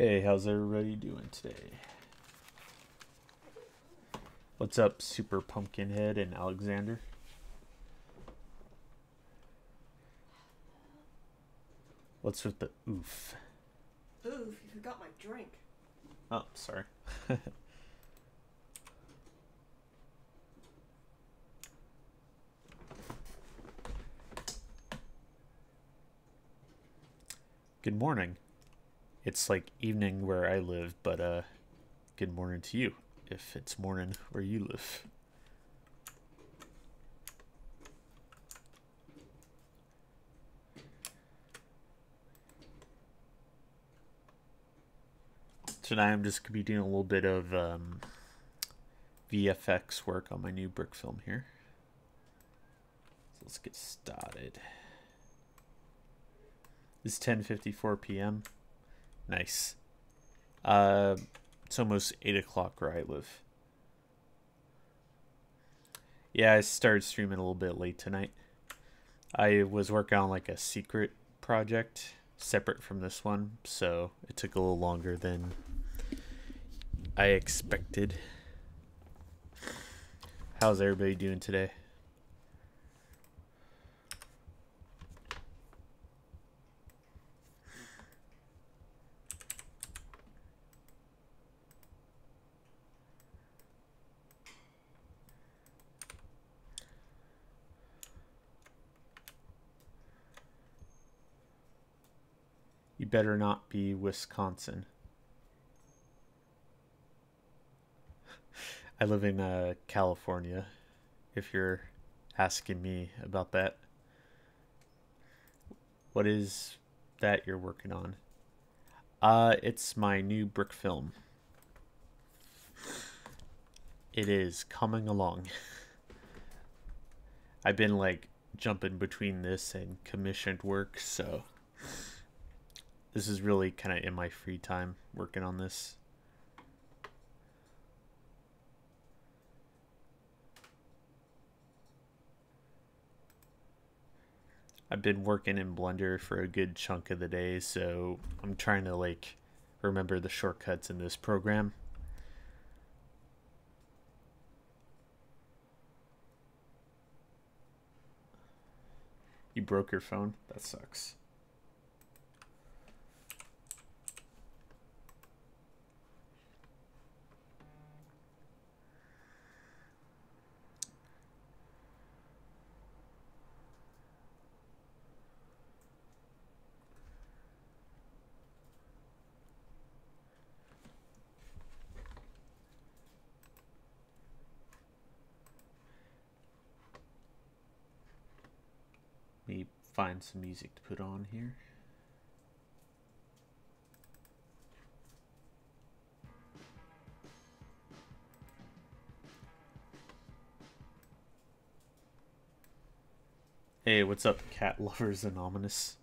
Hey, how's everybody doing today? What's up, Super Pumpkinhead and Alexander? What's with the oof? Oof, you forgot my drink. Oh, sorry. Good morning. It's like evening where I live, but good morning to you if it's morning where you live. Tonight I'm just gonna be doing a little bit of VFX work on my new brick film here. So let's get started. It's 10:54 p.m. Nice. It's almost 8 o'clock where I live. Yeah, I started streaming a little bit late tonight. I was working on like a secret project separate from this one, so it took a little longer than I expected. How's everybody doing today? You better not be Wisconsin. I live in California, if you're asking me about that. What is that you're working on? It's my new brick film. It is coming along. I've been like jumping between this and commissioned work, so this is really kind of in my free time working on this. I've been working in Blender for a good chunk of the day, so I'm trying to like remember the shortcuts in this program. You broke your phone? That sucks. Let me find some music to put on here. Hey, what's up, Cat Lovers Anonymous?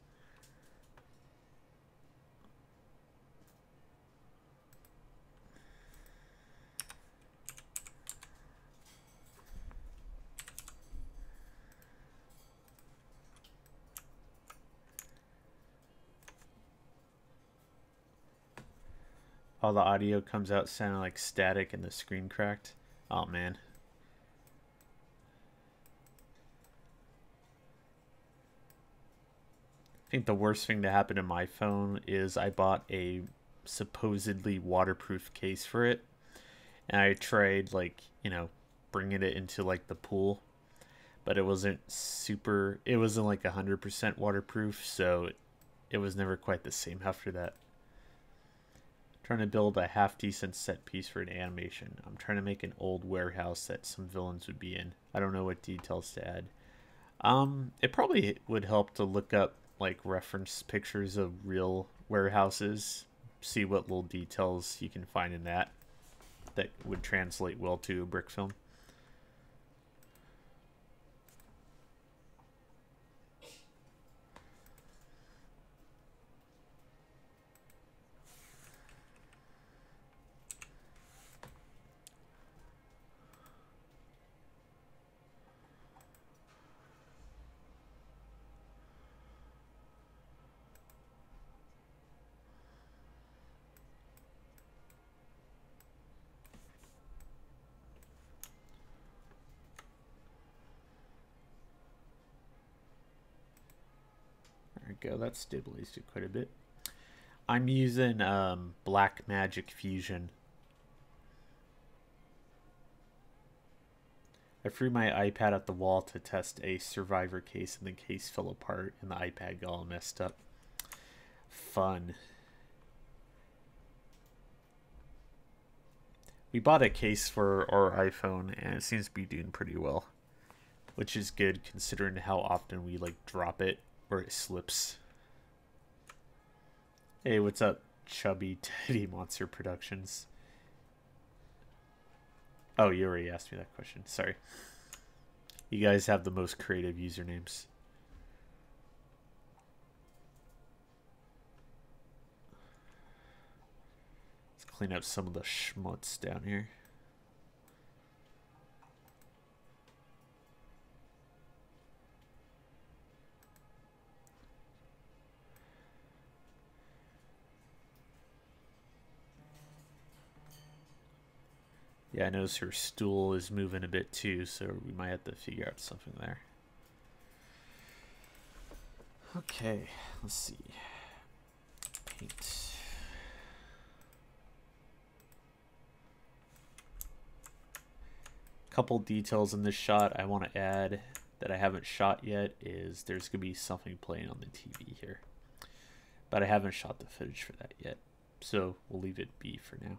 All the audio comes out sounding like static and the screen cracked. Oh man. I think the worst thing to happen to my phone is I bought a supposedly waterproof case for it, and I tried like, bringing it into like the pool, but it wasn't like 100% waterproof, so it was never quite the same after that. Trying to build a half decent set piece for an animation. I'm trying to make an old warehouse that some villains would be in. I don't know what details to add. It probably would help to look up like reference pictures of real warehouses, see what little details you can find in that would translate well to a brick film. There we go. That stabilized it quite a bit. I'm using Blackmagic Fusion. I threw my iPad at the wall to test a Survivor case, and the case fell apart and the iPad got all messed up. Fun. We bought a case for our iPhone and it seems to be doing pretty well, which is good considering how often we like drop it or it slips. Hey, what's up, Chubby Teddy Monster Productions? Oh, you already asked me that question. Sorry. You guys have the most creative usernames. Let's clean up some of the schmutz down here. Yeah, I notice her stool is moving a bit too, so we might have to figure out something there. Okay, let's see. Paint. Couple details in this shot I want to add that I haven't shot yet is there's going to be something playing on the TV here. But I haven't shot the footage for that yet, so we'll leave it be for now.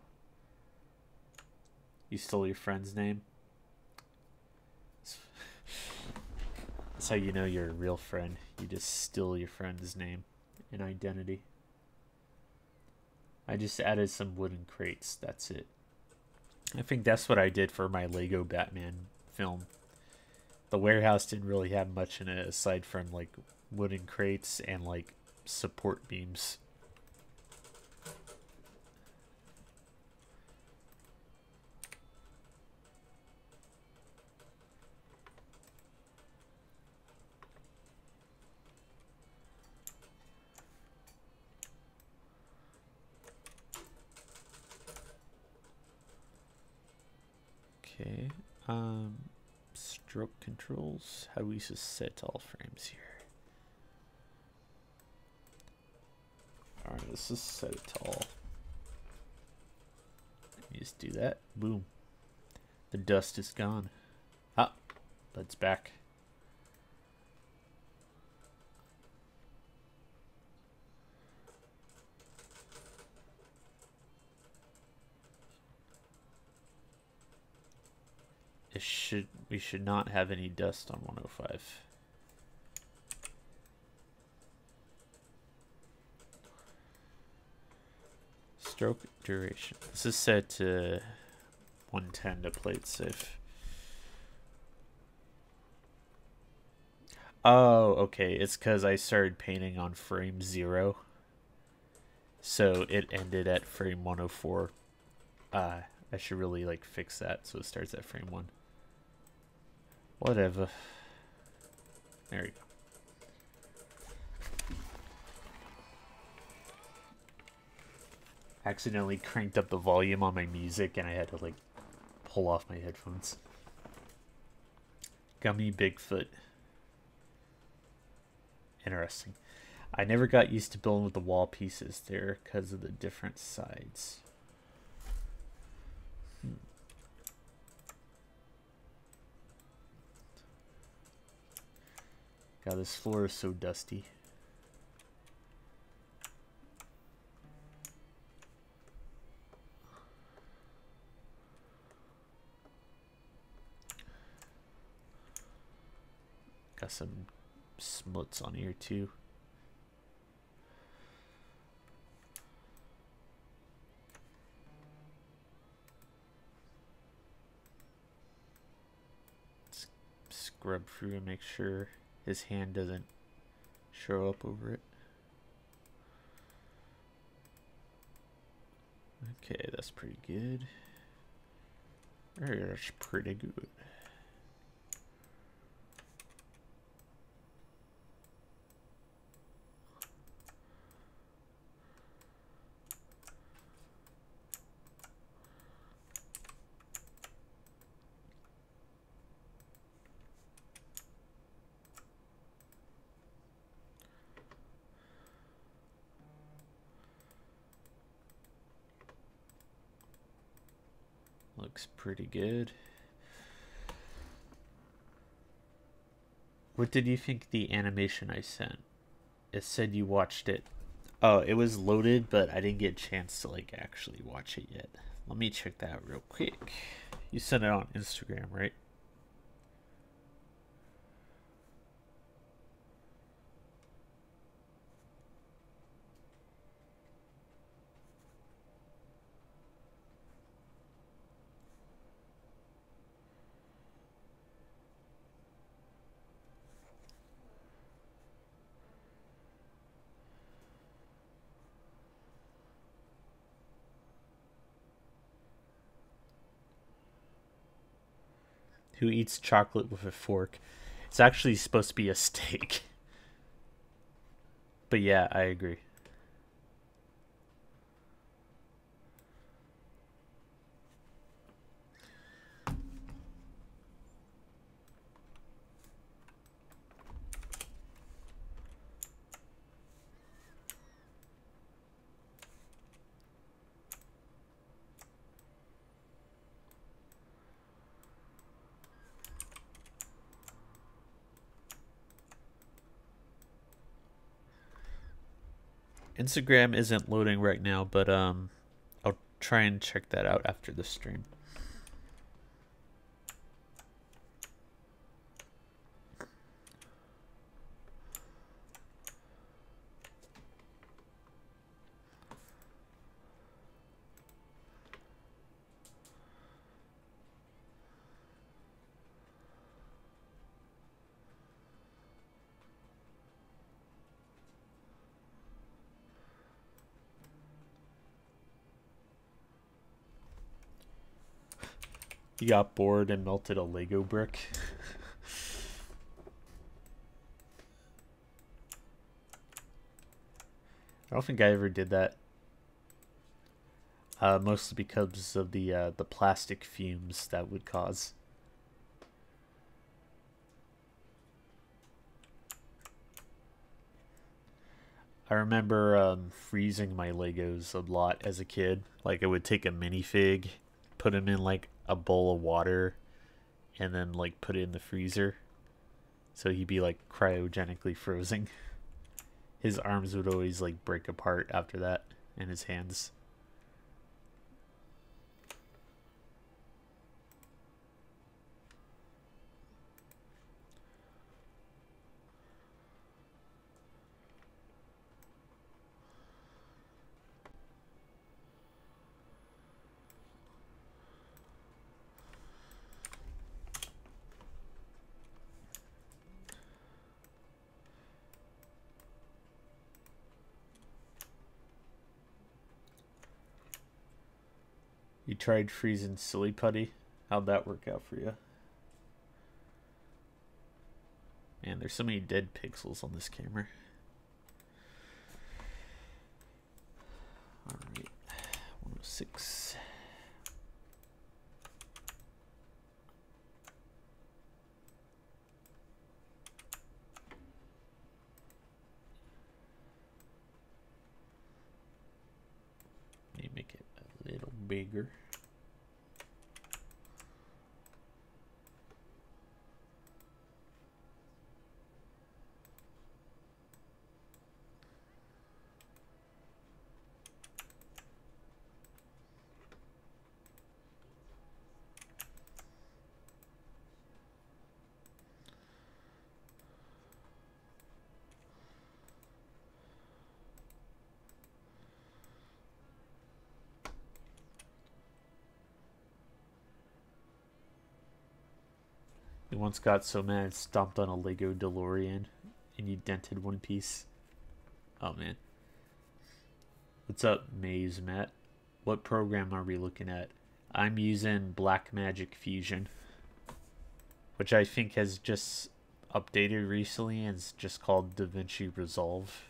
You stole your friend's name? That's how you know you're a real friend. You just steal your friend's name and identity. I just added some wooden crates. That's it. I think that's what I did for my Lego Batman film. The warehouse didn't really have much in it aside from like wooden crates and like support beams. Okay, stroke controls. How do we just set all frames here? Alright, let's just set it to all. Let me just do that. Boom. The dust is gone. Ah, let's back. We should not have any dust on 105. Stroke duration. This is set to 110 to play it safe. Oh, okay. It's because I started painting on frame 0. So it ended at frame 104. I should really like fix that so it starts at frame 1. Whatever. There we go. Accidentally cranked up the volume on my music and I had to like pull off my headphones. Gummy Bigfoot. Interesting. I never got used to building with the wall pieces there because of the different sides. God, this floor is so dusty. Got some smuts on here too. Scrub through and make sure his hand doesn't show up over it. Okay, that's pretty good. That's pretty good. looks pretty good. What did you think the animation I sent? It said you watched it. Oh, it was loaded, but I didn't get a chance to like actually watch it yet. Let me check that real quick. You sent it on Instagram, right? Who eats chocolate with a fork? It's actually supposed to be a steak. But yeah, I agree. Instagram isn't loading right now, but I'll try and check that out after the stream. You got bored and melted a Lego brick. I don't think I ever did that. Mostly because of the plastic fumes that would cause. I remember freezing my Legos a lot as a kid. Like I would take a minifig, put him in like a bowl of water, and then like put it in the freezer. So he'd be like cryogenically frozen. His arms would always like break apart after that, and his hands. You tried freezing Silly Putty? How'd that work out for you? Man, there's so many dead pixels on this camera. Alright, 106. Let me make it a little bigger. You once got so mad stomped on a Lego DeLorean and you dented one piece. Oh man. What's up, Maze Matt? What program are we looking at? I'm using Blackmagic Fusion, which I think has just updated recently and it's just called DaVinci Resolve.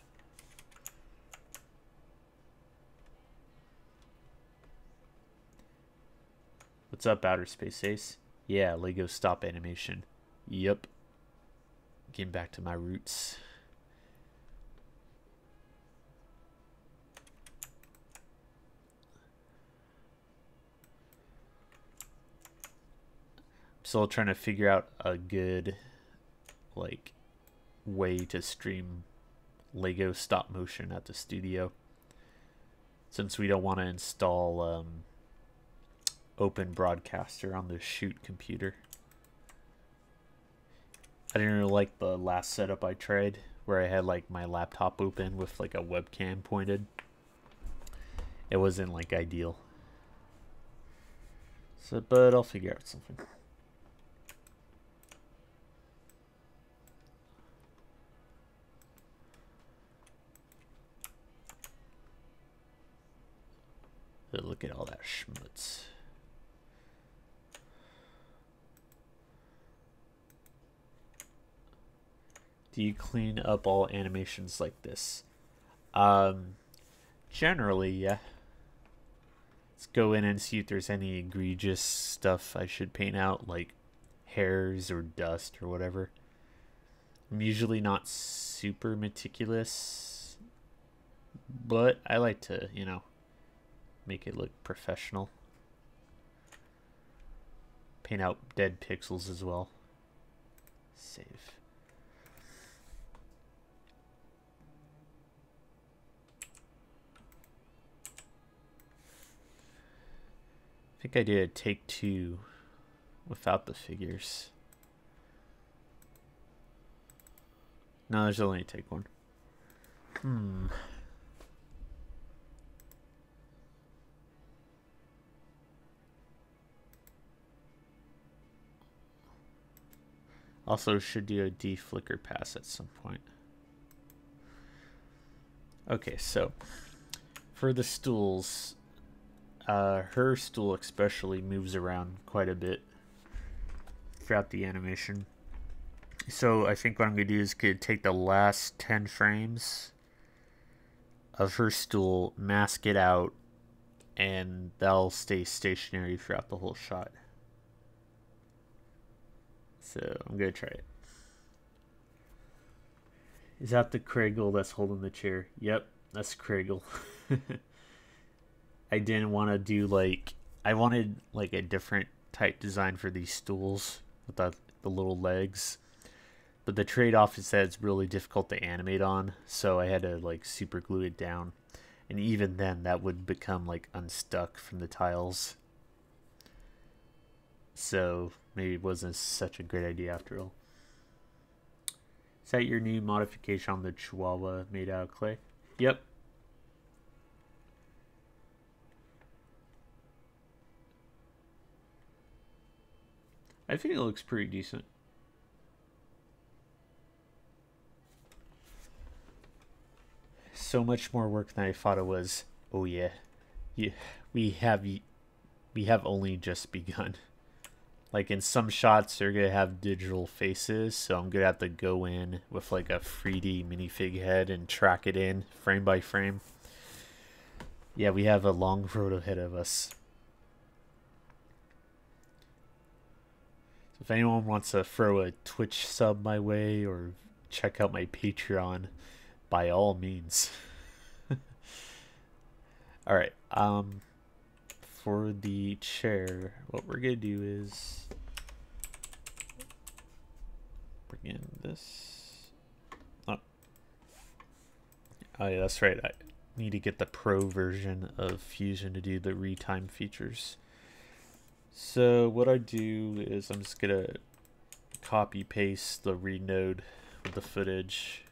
What's up, Outer Space Ace? Yeah, Lego stop animation. Yep. Getting back to my roots. still trying to figure out a good like way to stream Lego stop motion at the studio, since we don't want to install Open Broadcaster on the shoot computer. I didn't really like the last setup I tried where I had like my laptop open with like a webcam pointed. It wasn't like ideal. So, but I'll figure out something. But look at all that schmutz. Do you clean up all animations like this? Generally, yeah. Let's go in and see if there's any egregious stuff I should paint out, like hairs or dust or whatever. I'm usually not super meticulous, but I like to, you know, make it look professional. Paint out dead pixels as well. Save. I think I did a take 2 without the figures. No, there's only a take 1. Also should do a deflicker pass at some point. Okay, so for the stools, her stool especially moves around quite a bit throughout the animation. So I think what I'm going to do is take the last 10 frames of her stool, mask it out, and that'll stay stationary throughout the whole shot. So I'm going to try it. Is that the Craigle that's holding the chair? Yep, that's Craigle. I didn't want to do like, I wanted like a different type design for these stools with the little legs. But the trade-off is that it's really difficult to animate on, so I had to like super glue it down. And even then that would become like unstuck from the tiles. So maybe it wasn't such a great idea after all. Is that your new modification on the Chihuahua made out of clay? Yep. I think it looks pretty decent. So much more work than I thought it was. Oh yeah. Yeah, we have only just begun. Like in some shots they're gonna have digital faces, so I'm gonna have to go in with like a 3D minifig head and track it in frame by frame. Yeah, we have a long road ahead of us. So if anyone wants to throw a Twitch sub my way or check out my Patreon, by all means. Alright, for the chair, what we're gonna do is bring in this. Oh yeah, that's right. I need to get the pro version of Fusion to do the retime features. So what I do is I'm just gonna copy paste the read node with the footage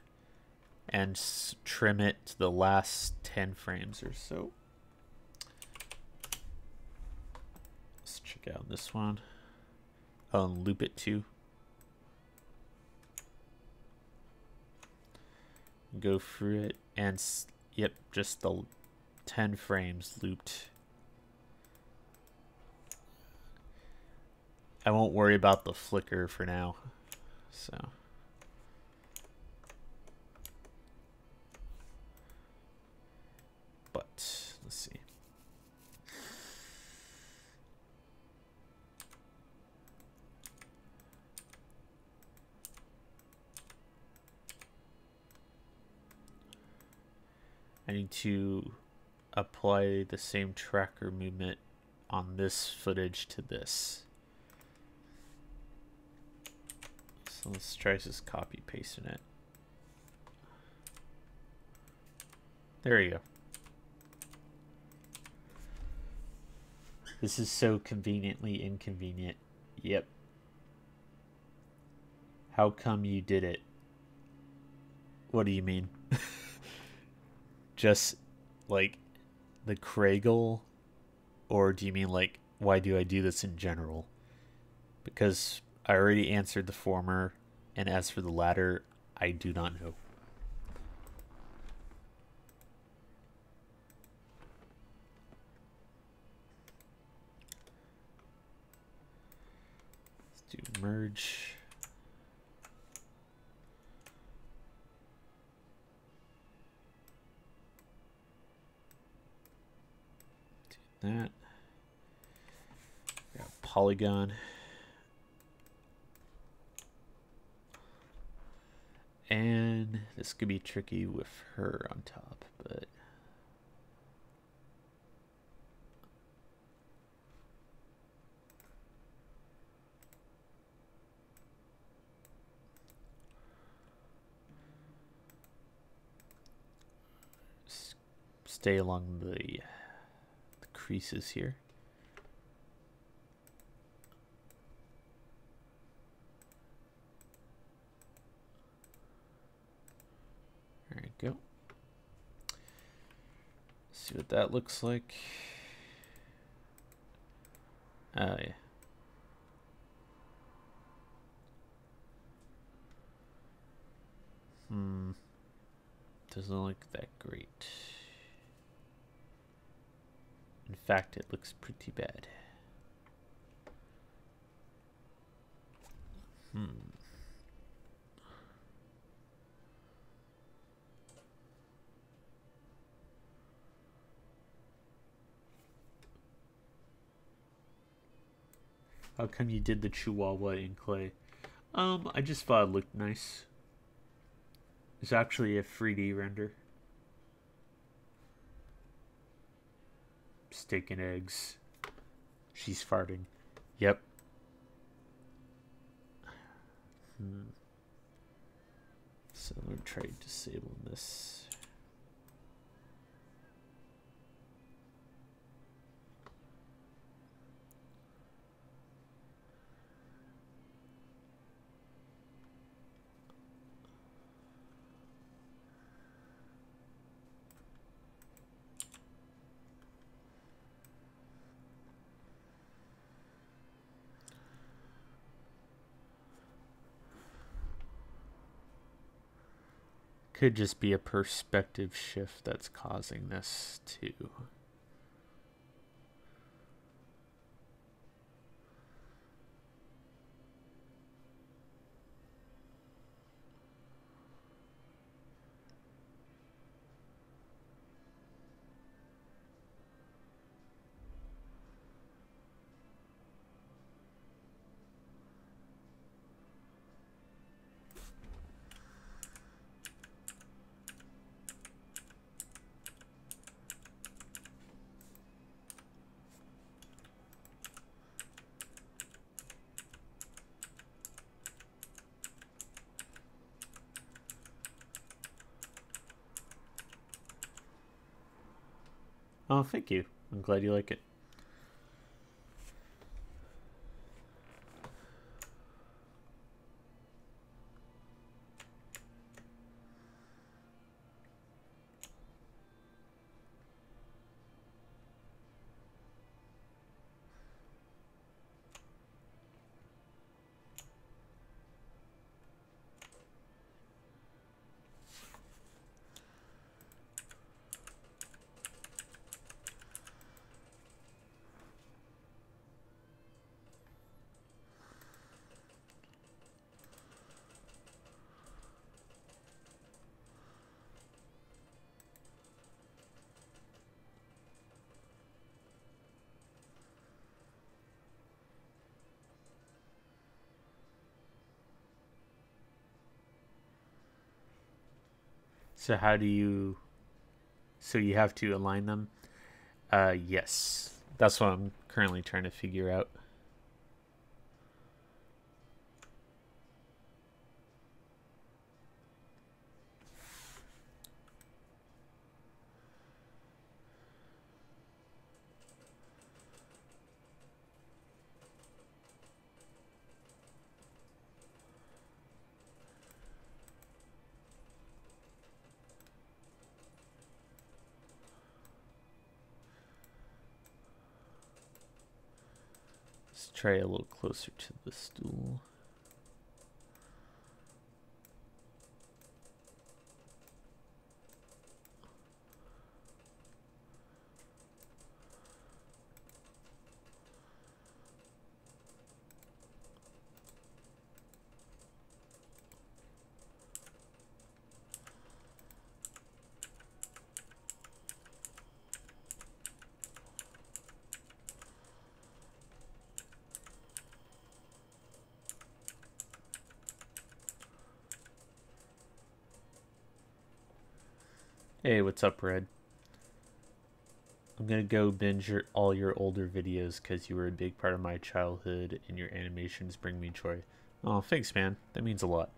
and trim it to the last 10 frames or so. Let's check out this one. Loop it too. Go through it and yep, just the 10 frames looped. I won't worry about the flicker for now. So but let's see. I need to apply the same tracker movement on this footage to this. So let's try just copy pasting it. There you go. This is so conveniently inconvenient. Yep. How come you did it? What do you mean? Just like the Craigle? Or do you mean like, why do I do this in general? Because I already answered the former, and as for the latter, I do not know. Let's do merge. Do that. Got polygon. And this could be tricky with her on top, but stay along the creases here. There you go. See what that looks like. Oh yeah. Doesn't look that great. In fact, it looks pretty bad. How come you did the Chihuahua in clay? I just thought it looked nice. It's actually a 3D render. Steak and eggs. She's farting. Yep. So I'm going to try disabling this. Could just be a perspective shift that's causing this too. Oh, thank you. I'm glad you like it. So how do you... So you have to align them? Yes. That's what I'm currently trying to figure out. Let's try a little closer to the stool. Hey, what's up, Red? I'm gonna go binge all your older videos because you were a big part of my childhood and your animations bring me joy. Oh, thanks, man. That means a lot.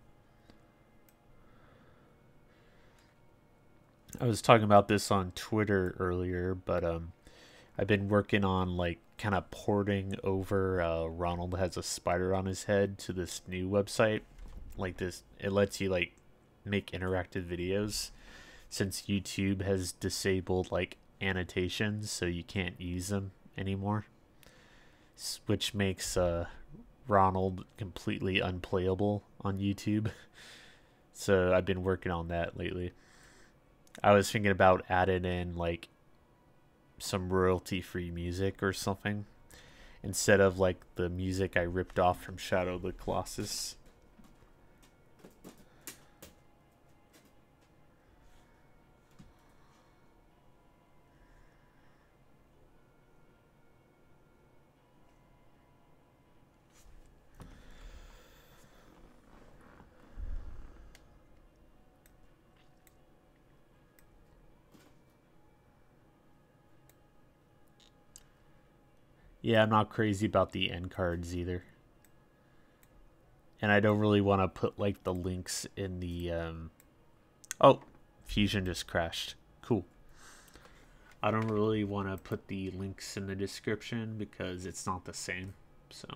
I was talking about this on Twitter earlier, but I've been working on like kind of porting over Ronald Has a Spider on His Head to this new website. Like this, it lets you like make interactive videos since YouTube has disabled like annotations, so you can't use them anymore, which makes Ronald completely unplayable on YouTube. So I've been working on that lately. I was thinking about adding in like some royalty-free music or something instead of like the music I ripped off from Shadow of the Colossus. Yeah, I'm not crazy about the end cards either. And I don't really want to put like the links in the oh, Fusion just crashed. Cool. I don't really want to put the links in the description because it's not the same. So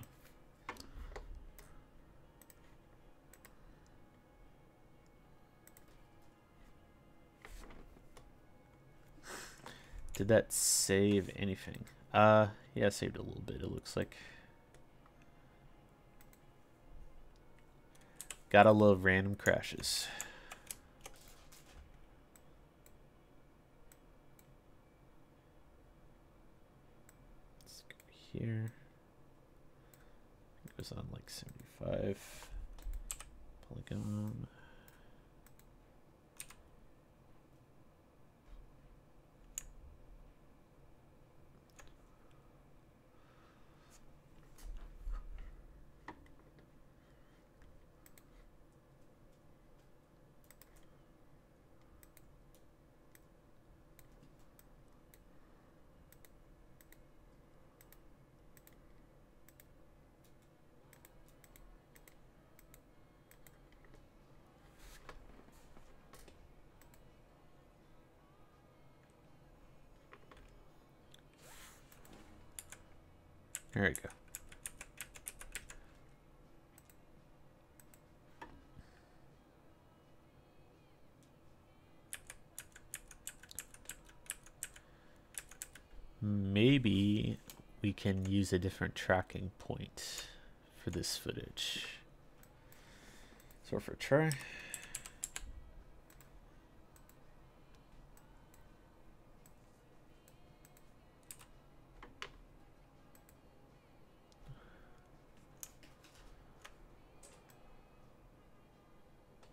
did that save anything? Yeah, saved a little bit, it looks like. Gotta love random crashes. Let's go here. It goes on like 75. Polygon. There we go. Maybe we can use a different tracking point for this footage. So for try.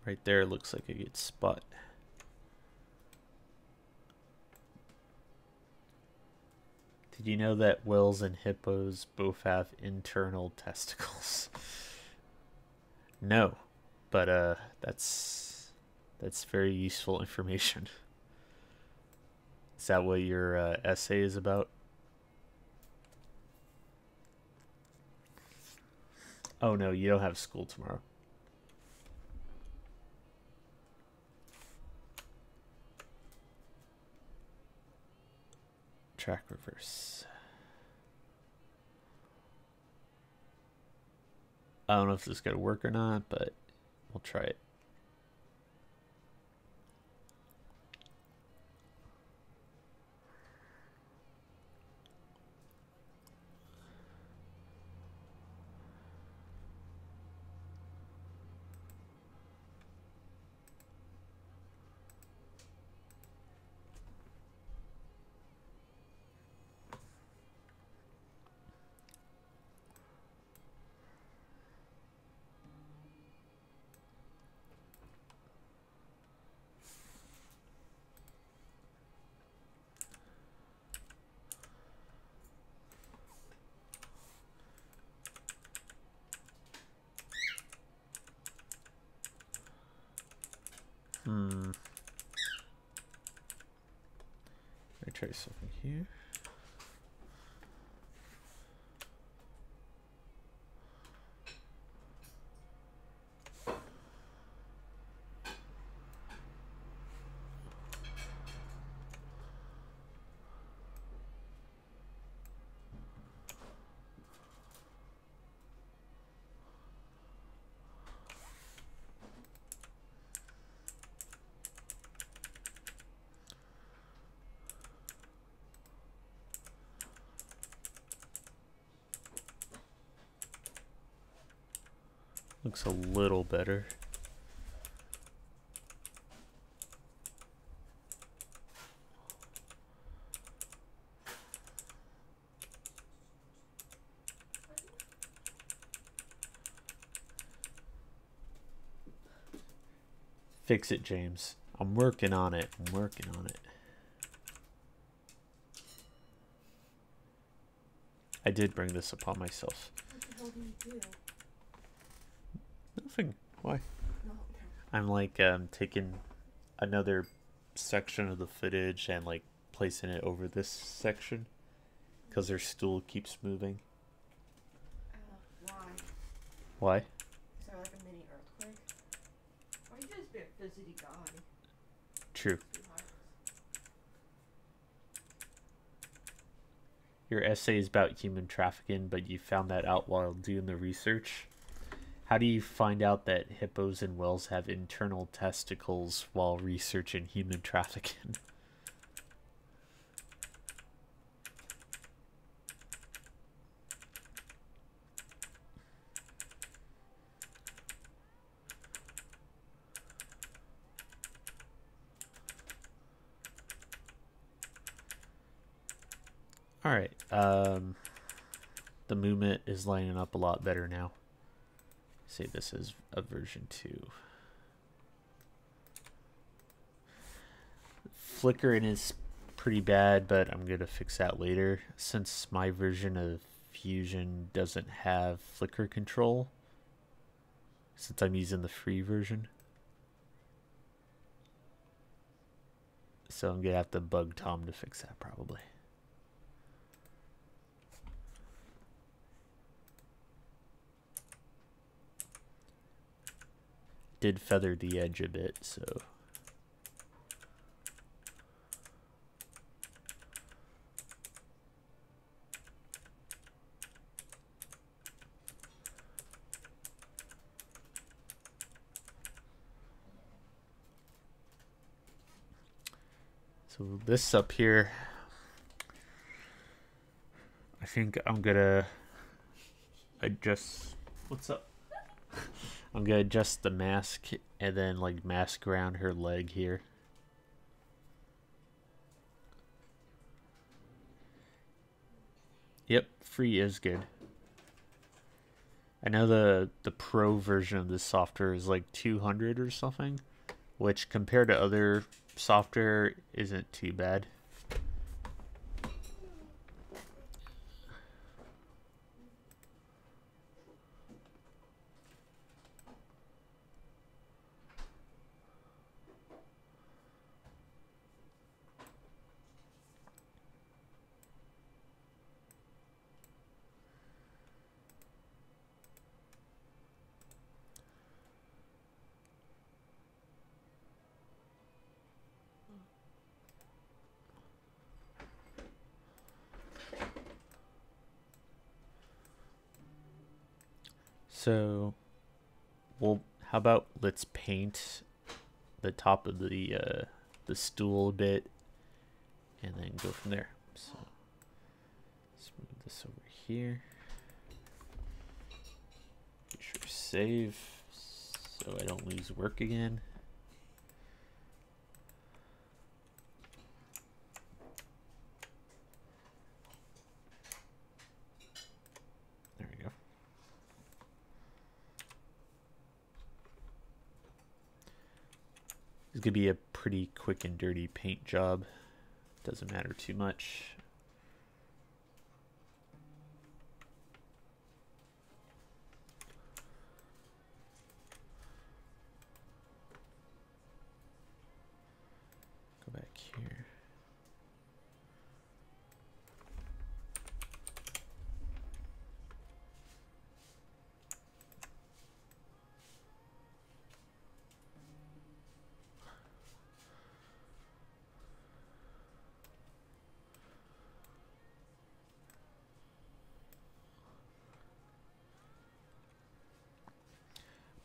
Right there looks like a good spot. Did you know that whales and hippos both have internal testicles? No, but that's very useful information. Is that what your essay is about? Oh no, you don't have school tomorrow. Track reverse. I don't know if this is going to work or not, but we'll try it. try something here. Looks a little better. Fix it, James. I'm working on it. I'm working on it. I did bring this upon myself. What the hell do you do? Nothing. Why? No. I'm like taking another section of the footage and like placing it over this section because their stool keeps moving. Why? Why? Is there like a mini earthquake? Or you just be a fidgety guy? True. Too hard. Your essay is about human trafficking, but you found that out while doing the research. How do you find out that hippos and whales have internal testicles while researching human trafficking? Alright, the movement is lining up a lot better now. Say this is a version 2. Flickering is pretty bad, but I'm gonna fix that later since my version of Fusion doesn't have flicker control since I'm using the free version. So I'm gonna have to bug Tom to fix that probably. Did feather the edge a bit, so this up here, I think I'm gonna adjust. What's up? I'm gonna adjust the mask and then like mask around her leg here. Yep, free is good. I know the pro version of this software is like 200 or something, which compared to other software isn't too bad. So, well, how about let's paint the top of the stool a bit, and then go from there. So, let's move this over here. Be sure to save, so I don't lose work again. There we go. It's gonna be a pretty quick and dirty paint job. Doesn't matter too much. Go back here.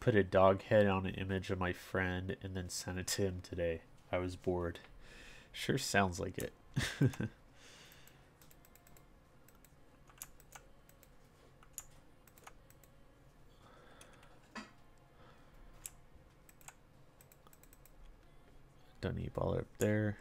put a dog head on an image of my friend and then sent it to him today. I was bored. Sure sounds like it. Don't need baller up there.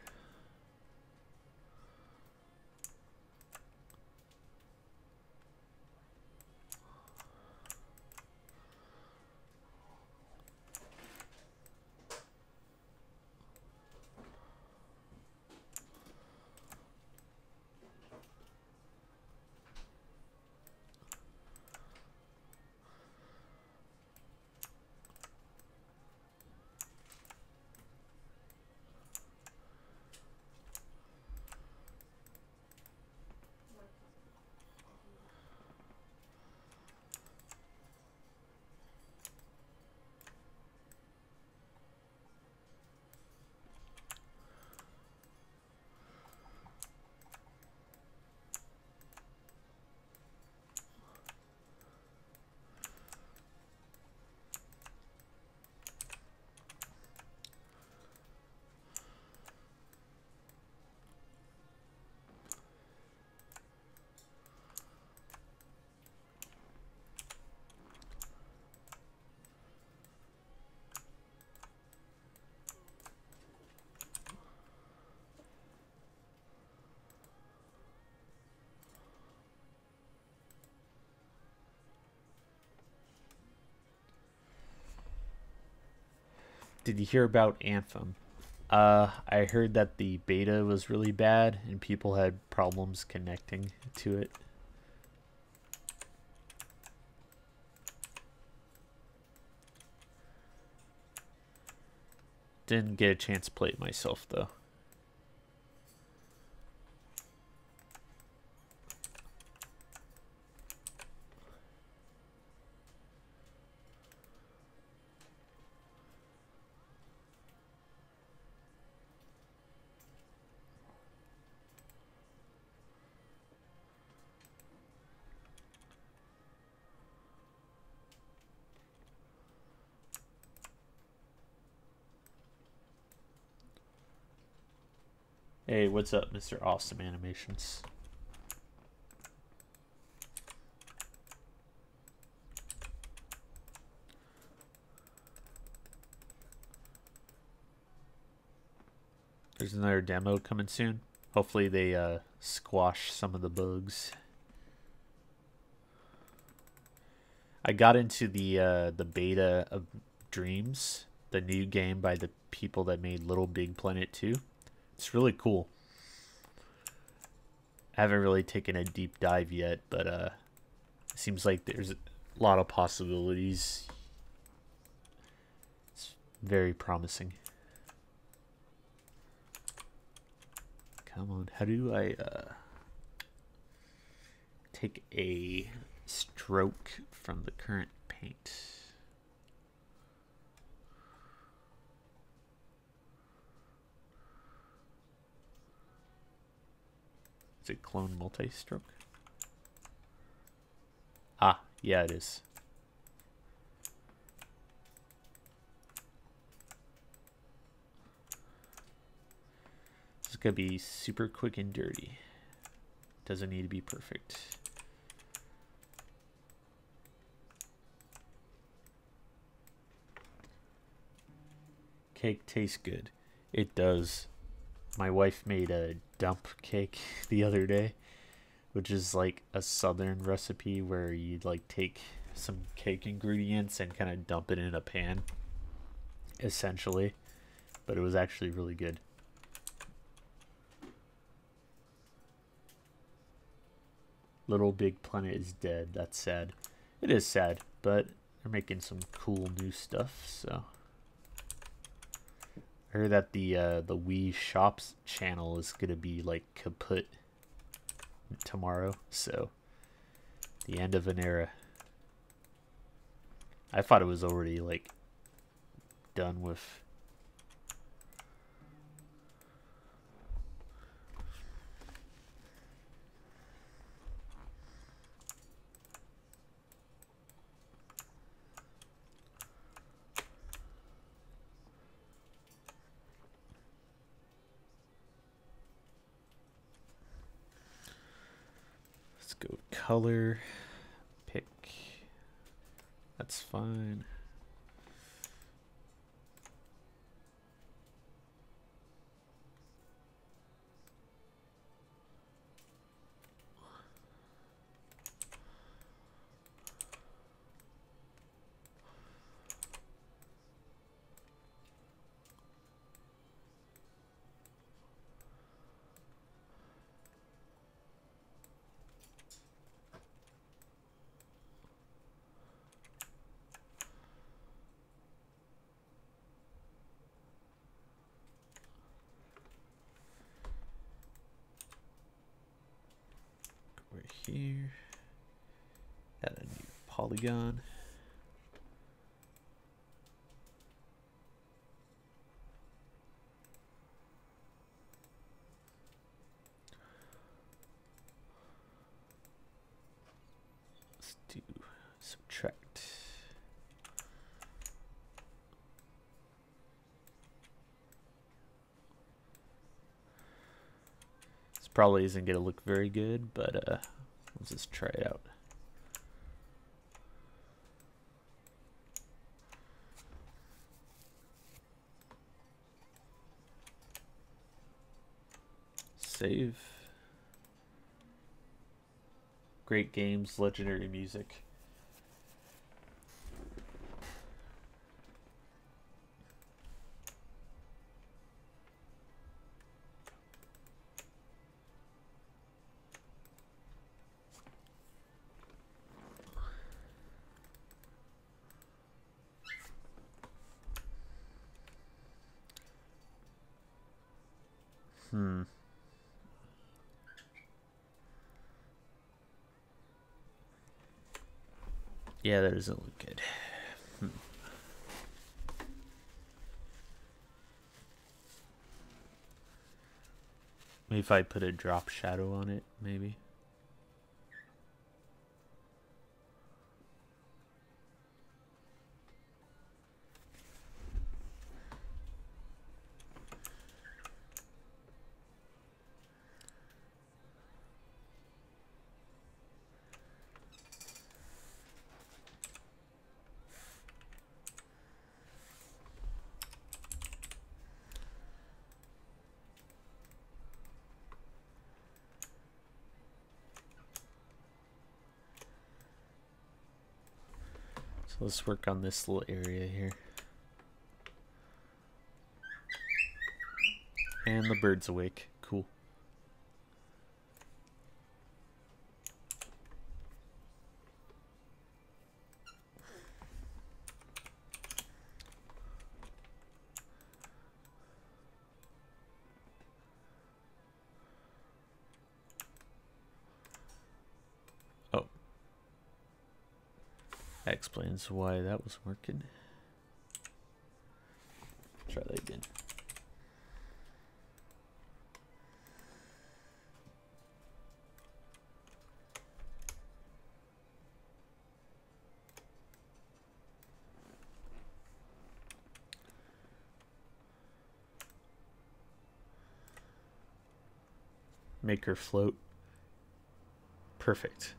Did you hear about Anthem? I heard that the beta was really bad and people had problems connecting to it. Didn't get a chance to play it myself though. Hey, what's up, Mr. Awesome Animations? There's another demo coming soon. Hopefully they squash some of the bugs. I got into the beta of Dreams, the new game by the people that made Little Big Planet 2. It's really cool. I haven't really taken a deep dive yet, but it seems like there's a lot of possibilities. It's very promising. Come on, how do I take a stroke from the current paint? Is it clone multi-stroke? Ah, yeah, it is. This is gonna be super quick and dirty. Doesn't need to be perfect. Cake tastes good. It does. My wife made a dump cake the other day, which is like a southern recipe where you'd like take some cake ingredients and kind of dump it in a pan, essentially. But it was actually really good. Little Big Planet is dead. That's sad. It is sad, but they're making some cool new stuff, so. I heard that the Wii Shops channel is gonna be like kaput tomorrow, so the end of an era. I thought it was already like done with. go with color. Pick. That's fine. Here, add a new polygon. Let's do subtract. This probably isn't going to look very good, but let's just try it out. Save. Great games, legendary music. Yeah, that doesn't look good. Maybe if I put a drop shadow on it, maybe. So let's work on this little area here. And the bird's awake. Cool. Oh. That explains why that was working. Try that again. Make her float. Perfect.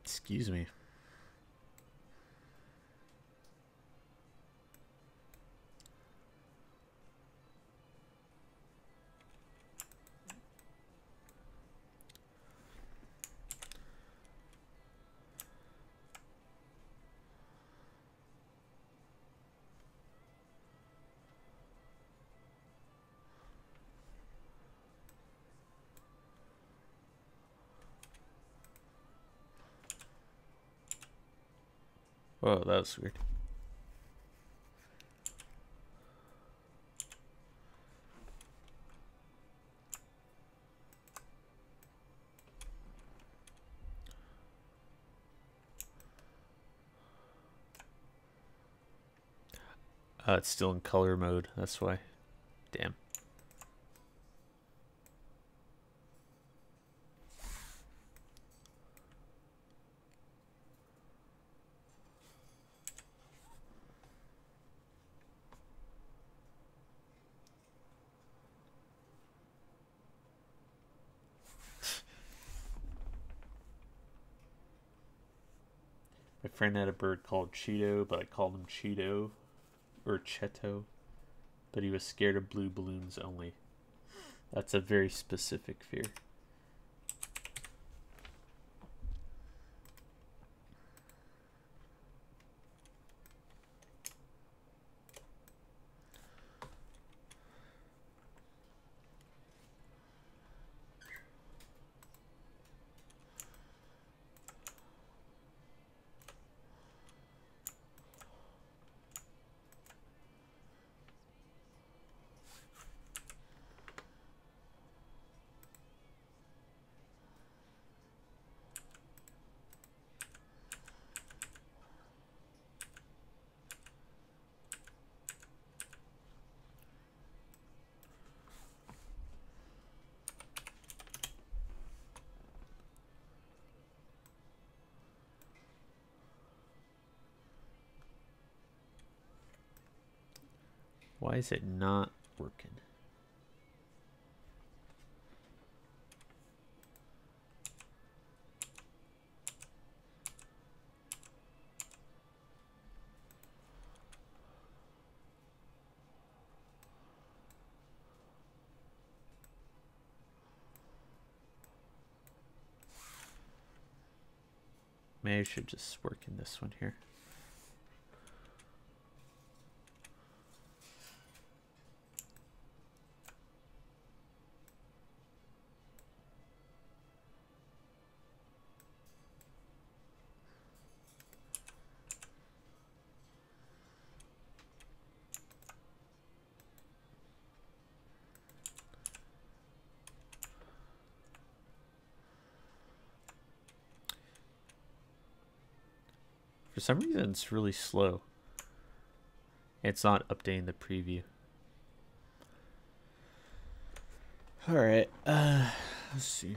Excuse me. Whoa, that was weird. It's still in color mode, that's why. Damn. My friend had a bird called Cheeto, but I called him Cheeto or Cheto. But he was scared of blue balloons only. That's a very specific fear. Why is it not working? Maybe I should just work in this one here. For some reason, it's really slow. It's not updating the preview. All right, let's see.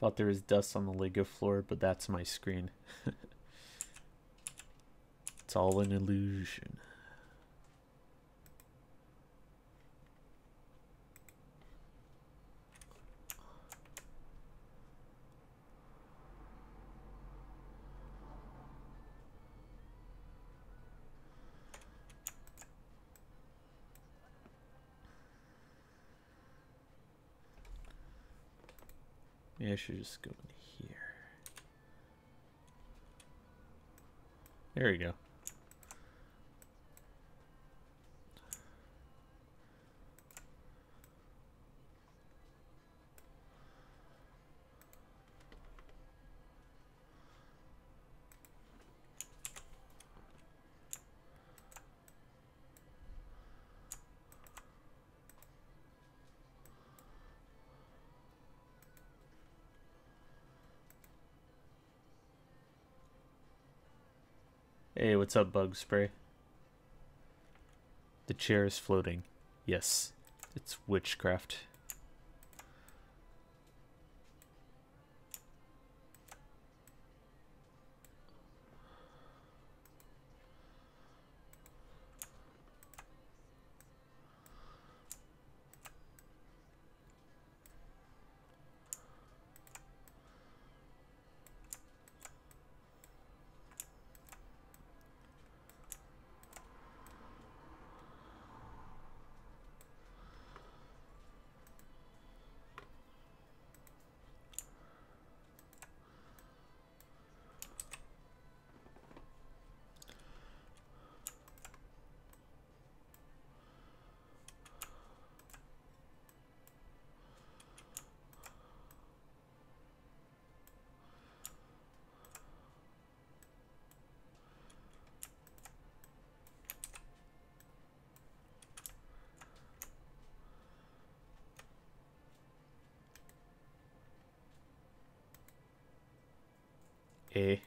Thought there was dust on the Lego floor, but that's my screen. It's all an illusion. Maybe I should just go in here. There we go. Hey, what's up, Bug Spray? The chair is floating. Yes, it's witchcraft. Okay.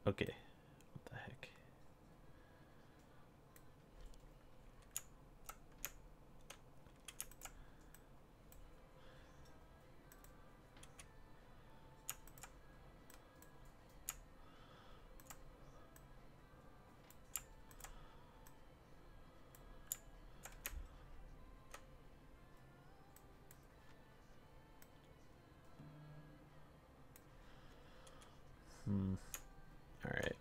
Okay. What the heck? All right.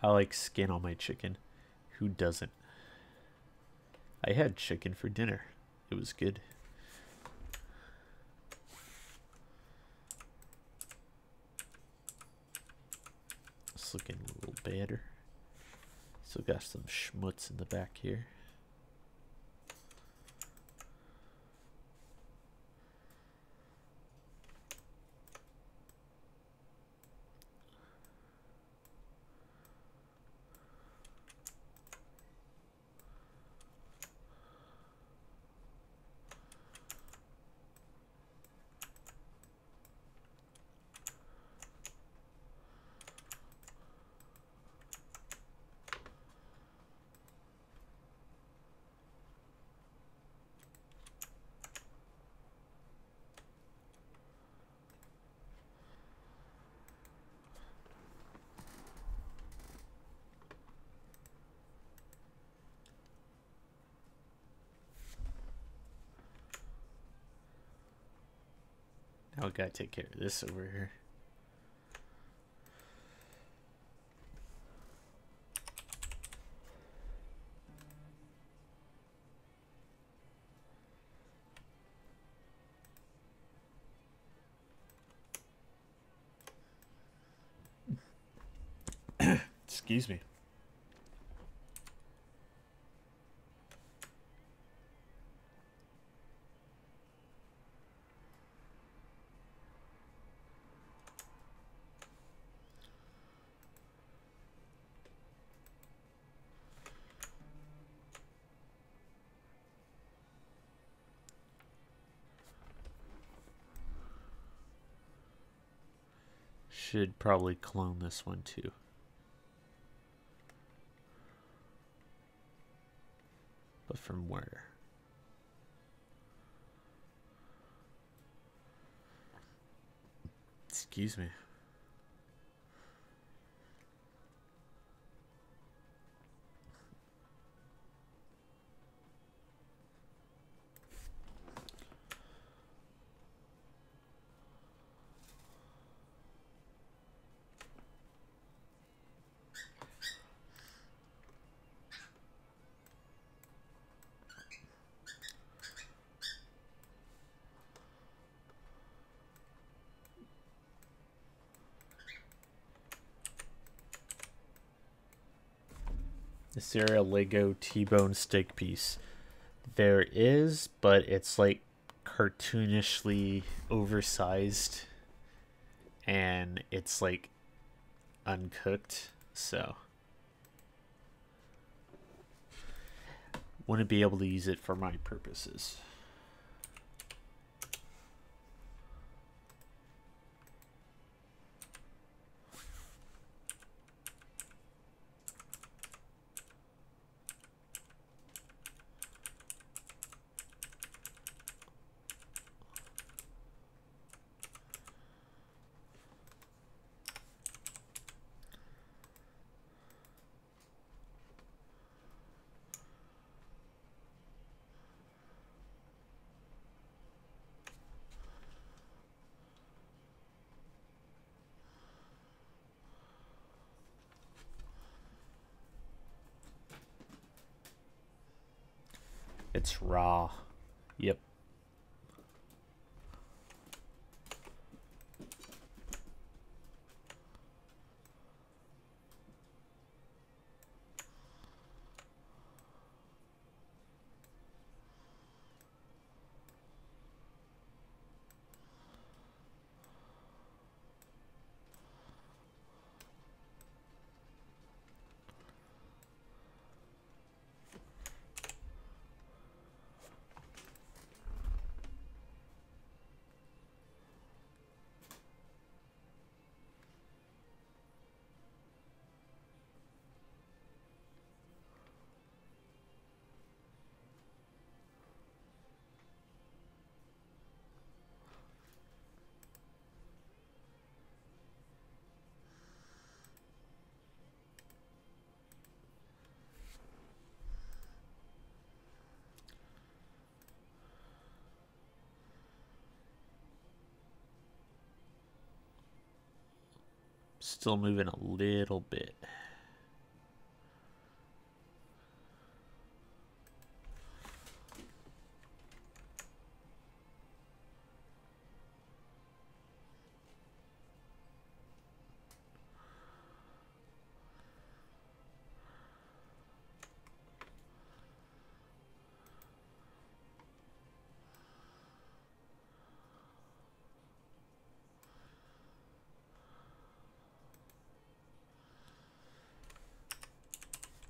I like skin on my chicken. Who doesn't? I had chicken for dinner. It was good. It's looking a little better. Still got some schmutz in the back here. Now I gotta take care of this over here. Excuse me. Should probably clone this one too. But from where? Excuse me. Is there a Lego T-bone steak piece? There is, but it's like cartoonishly oversized and it's like uncooked, so wouldn't be able to use it for my purposes. It's raw. Yep. Still moving a little bit.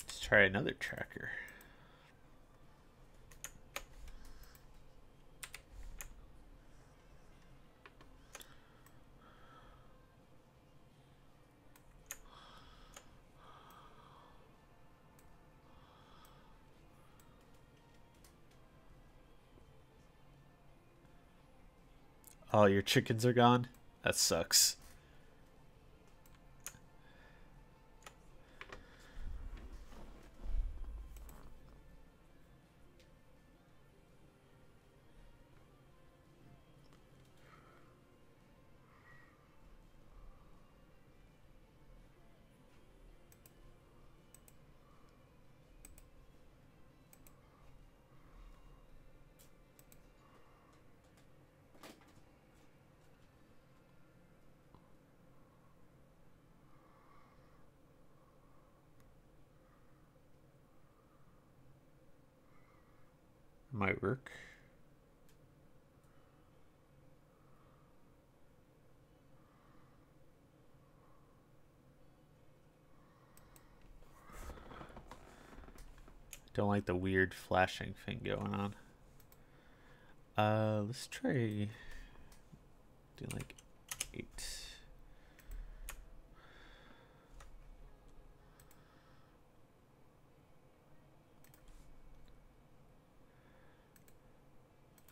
Let's try another tracker. Oh, your chickens are gone? That sucks. Might work. Don't like the weird flashing thing going on. Let's try do like 8.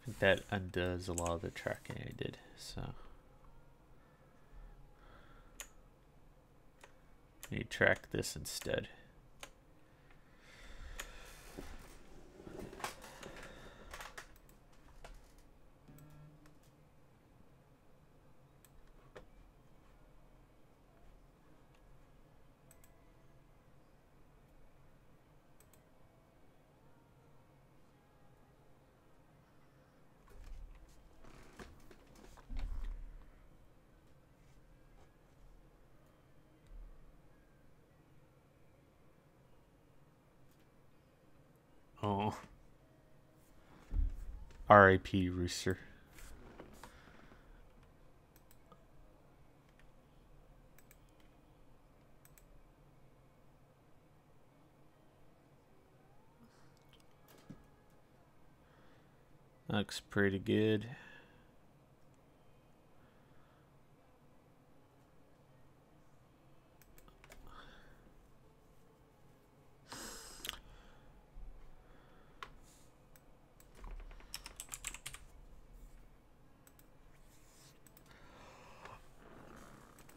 I think that undoes a lot of the tracking I did, so need to track this instead. Oh. R.I.P. Rooster. Looks pretty good.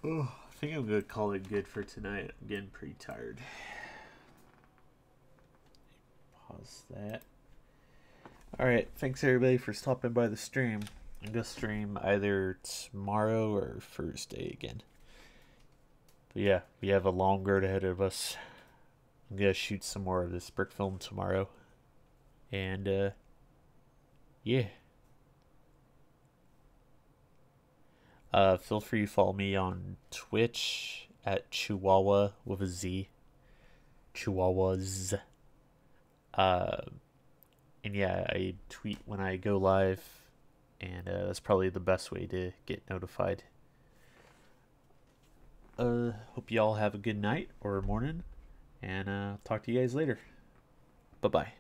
Oh, I think I'm gonna call it good for tonight. I'm getting pretty tired. Pause that. Alright, thanks everybody for stopping by the stream. I'm gonna stream either tomorrow or Thursday again. But yeah, we have a long road ahead of us. I'm gonna shoot some more of this brick film tomorrow. And yeah. Feel free to follow me on Twitch at Chihuahua with a Z. Chihuahuas. And yeah, I tweet when I go live, and that's probably the best way to get notified. Hope you all have a good night or morning, and talk to you guys later. Bye-bye.